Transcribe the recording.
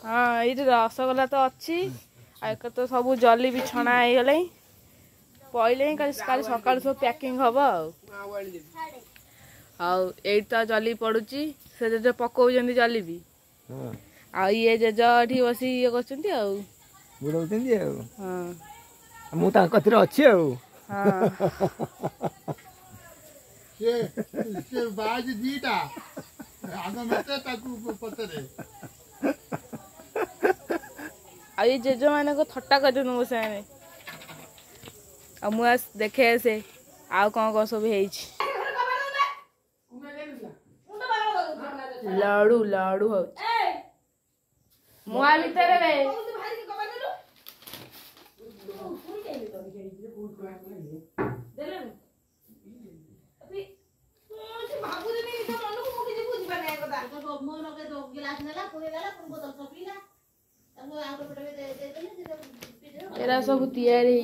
हाँ ये रसगोला तो अच्छी एक तो सब जली भी छणा हो गले पहले काली सकाल सब पैकिंग हम आई तो जली पड़ुची से जेज पकाउछन्ती जली भी आ ये जेज एठी बसी ये करछन्ती आ बुड़ौछन्ती आ हां मु ता कतिर अछि आ हां से बाज दीटा आगो मते ताकू पतरे आ ये जेज माने को थट्टा कर दनु से आ मु देखे से आ कौन सब हेछि लाडू लाडू हो मुआ भीतर रे एरा सब तैयारी